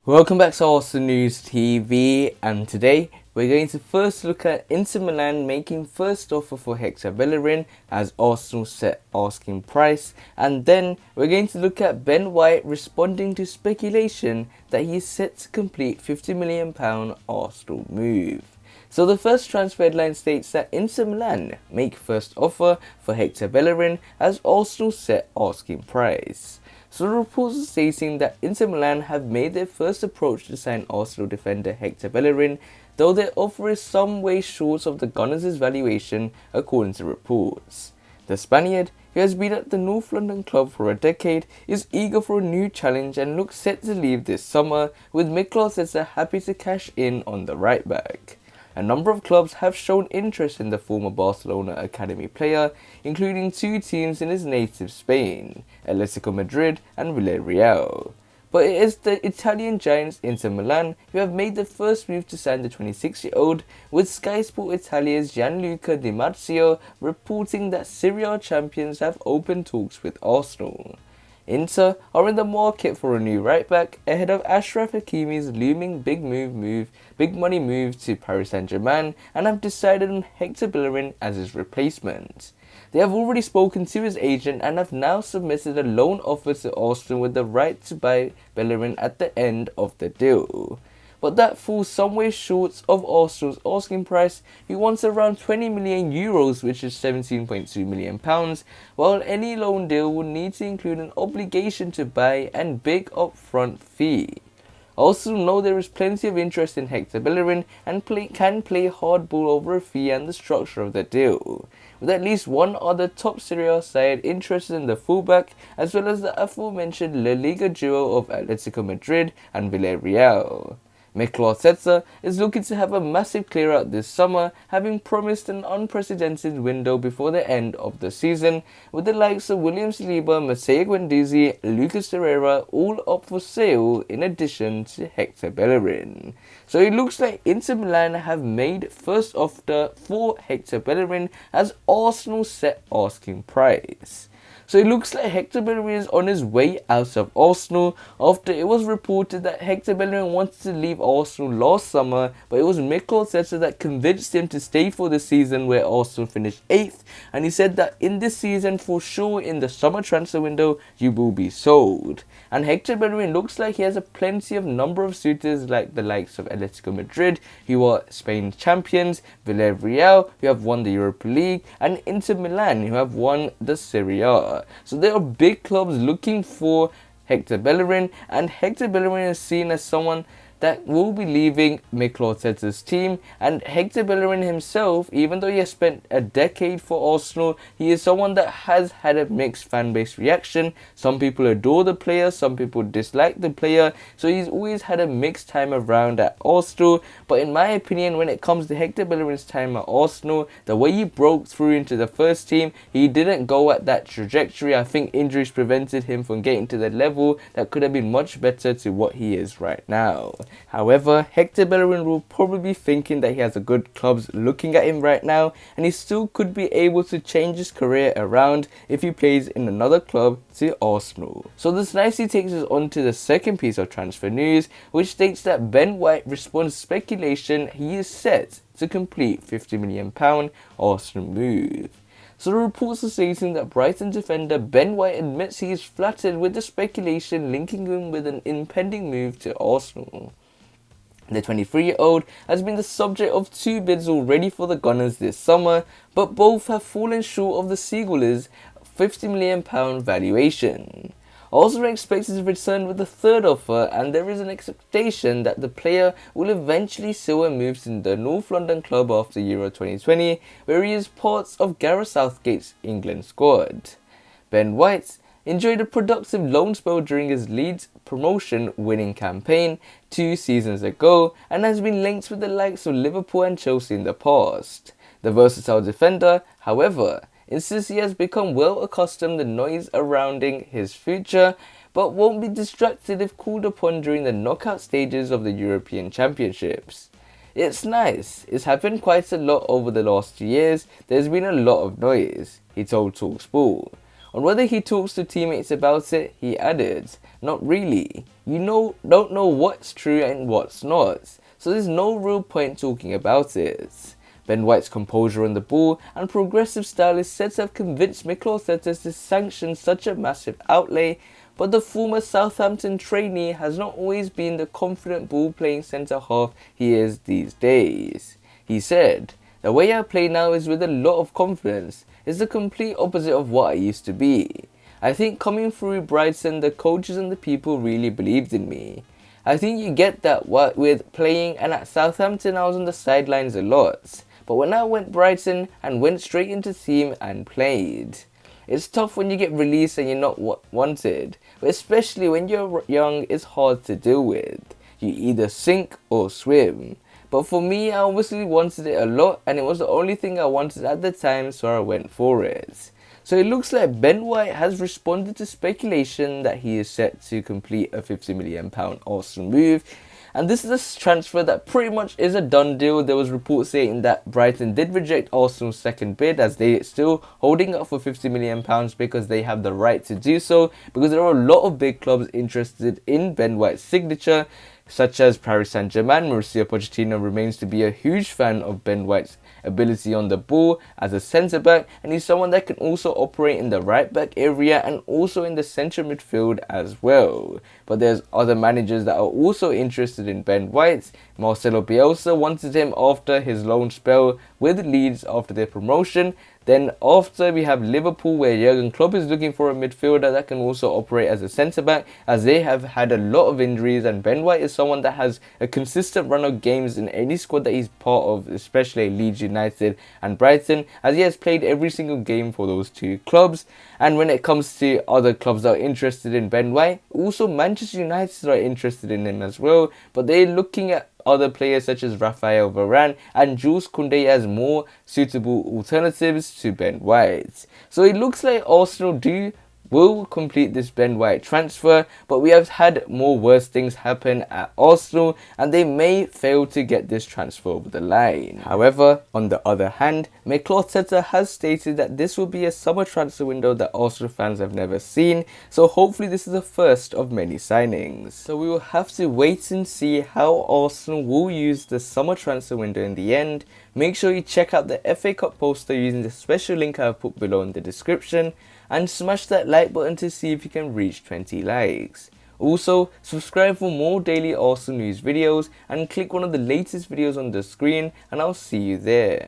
Welcome back to Arsenal News TV, and today we're going to first look at Inter Milan making first offer for Hector Bellerin as Arsenal set asking price, and then we're going to look at Ben White responding to speculation that he is set to complete £50 million Arsenal move. So the first transfer headline states that Inter Milan make first offer for Hector Bellerin as Arsenal set asking price. So the reports are stating that Inter Milan have made their first approach to sign Arsenal defender Hector Bellerin, though their offer is some way short of the Gunners' valuation according to reports. The Spaniard, who has been at the North London club for a decade, is eager for a new challenge and looks set to leave this summer, with Mikel Arteta happy to cash in on the right back. A number of clubs have shown interest in the former Barcelona academy player, including two teams in his native Spain, Atletico Madrid and Villarreal. But it is the Italian giants Inter Milan who have made the first move to sign the 26-year-old, with Sky Sport Italia's Gianluca Di Marzio reporting that Serie A champions have opened talks with Arsenal. Inter are in the market for a new right back ahead of Achraf Hakimi's looming big money move to Paris Saint-Germain, and have decided on Hector Bellerin as his replacement. They have already spoken to his agent and have now submitted a loan offer to Arsenal with the right to buy Bellerin at the end of the deal. But that falls somewhere short of Arsenal's asking price, who wants around €20 million, which is £17.2 million, while any loan deal will need to include an obligation to buy and big upfront fee. Arsenal know there is plenty of interest in Hector Bellerin and can play hardball over a fee and the structure of the deal, with at least one other top Serie A side interested in the fullback, as well as the aforementioned La Liga duo of Atletico Madrid and Villarreal. Mikel Arteta is looking to have a massive clear out this summer, having promised an unprecedented window before the end of the season, with the likes of William Saliba, Matteo Guendouzi, Lucas Torreira all up for sale in addition to Hector Bellerin. So it looks like Inter Milan have made first offer for Hector Bellerin as Arsenal set asking price. So it looks like Hector Bellerin is on his way out of Arsenal after it was reported that Hector Bellerin wanted to leave Arsenal last summer, but it was Mikel Arteta that convinced him to stay for the season, where Arsenal finished 8th, and he said that in this season, for sure in the summer transfer window, you will be sold. And Hector Bellerin looks like he has a plenty of number of suitors, like the likes of Atletico Madrid, who are Spain champions, Villarreal, who have won the Europa League, and Inter Milan, who have won the Serie A. So there are big clubs looking for Hector Bellerin, and Hector Bellerin is seen as someone that will be leaving Mikel Arteta's team. And Hector Bellerin himself, even though he has spent a decade for Arsenal, he is someone that has had a mixed fan base reaction. Some people adore the player, some people dislike the player, so he's always had a mixed time around at Arsenal. But in my opinion, when it comes to Hector Bellerin's time at Arsenal, the way he broke through into the first team, he didn't go at that trajectory. I think injuries prevented him from getting to the level that could have been much better to what he is right now. However, Hector Bellerin will probably be thinking that he has a good clubs looking at him right now, and he still could be able to change his career around if he plays in another club to Arsenal. So this nicely takes us on to the second piece of transfer news, which states that Ben White responds to speculation he is set to complete £50 million Arsenal move. So the reports are stating that Brighton defender Ben White admits he is flattered with the speculation linking him with an impending move to Arsenal. The 23-year-old has been the subject of two bids already for the Gunners this summer, but both have fallen short of the Seagulls' £50 million valuation. Arsenal are expected to return with a third offer, and there is an expectation that the player will eventually sell and move to the North London club after Euro 2020, where he is part of Gareth Southgate's England squad. Ben White enjoyed a productive loan spell during his Leeds promotion winning campaign 2 seasons ago, and has been linked with the likes of Liverpool and Chelsea in the past. The versatile defender, however, insists he has become well accustomed to the noise surrounding his future, but won't be distracted if called upon during the knockout stages of the European Championships. It's nice, it's happened quite a lot over the last 2 years, there's been a lot of noise, he told TalkSport. On whether he talks to teammates about it, he added, "Not really. Don't know what's true and what's not, so there's no real point talking about it." Ben White's composure on the ball and progressive style is said to have convinced Mikel Arteta to sanction such a massive outlay, but the former Southampton trainee has not always been the confident ball-playing centre-half he is these days. He said, "The way I play now is with a lot of confidence. It's the complete opposite of what I used to be. I think coming through Brighton, the coaches and the people really believed in me. I think you get that with playing, and at Southampton I was on the sidelines a lot. But when I went Brighton and went straight into team and played. It's tough when you get released and you're not wanted, but especially when you're young, it's hard to deal with. You either sink or swim. But for me, I obviously wanted it a lot, and it was the only thing I wanted at the time, so I went for it." So it looks like Ben White has responded to speculation that he is set to complete a £50 million Arsenal move. And this is a transfer that pretty much is a done deal. There was reports saying that Brighton did reject Arsenal's second bid, as they still holding up for £50 million because they have the right to do so, because there are a lot of big clubs interested in Ben White's signature, such as Paris Saint-Germain. Mauricio Pochettino remains to be a huge fan of Ben White's ability on the ball as a centre-back, and he's someone that can also operate in the right-back area and also in the central midfield as well. But there's other managers that are also interested in Ben White. Marcelo Bielsa wanted him after his loan spell with Leeds after their promotion. Then after, we have Liverpool, where Jurgen Klopp is looking for a midfielder that can also operate as a centre-back, as they have had a lot of injuries, and Ben White is someone that has a consistent run of games in any squad that he's part of, especially Leeds United and Brighton, as he has played every single game for those two clubs. And when it comes to other clubs that are interested in Ben White, also Manchester United are interested in him as well, but they're looking at other players such as Raphael Varane and Jules Koundé as more suitable alternatives to Ben White. So it looks like Arsenal will complete this Ben White transfer, but we have had more worse things happen at Arsenal, and they may fail to get this transfer over the line. However, on the other hand, Mikel Arteta has stated that this will be a summer transfer window that Arsenal fans have never seen, so hopefully this is the first of many signings. So we will have to wait and see how Arsenal will use the summer transfer window in the end. Make sure you check out the FA Cup poster using the special link I have put below in the description, and smash that like button to see if you can reach 20 likes. Also, subscribe for more daily Arsenal news videos and click one of the latest videos on the screen, and I'll see you there.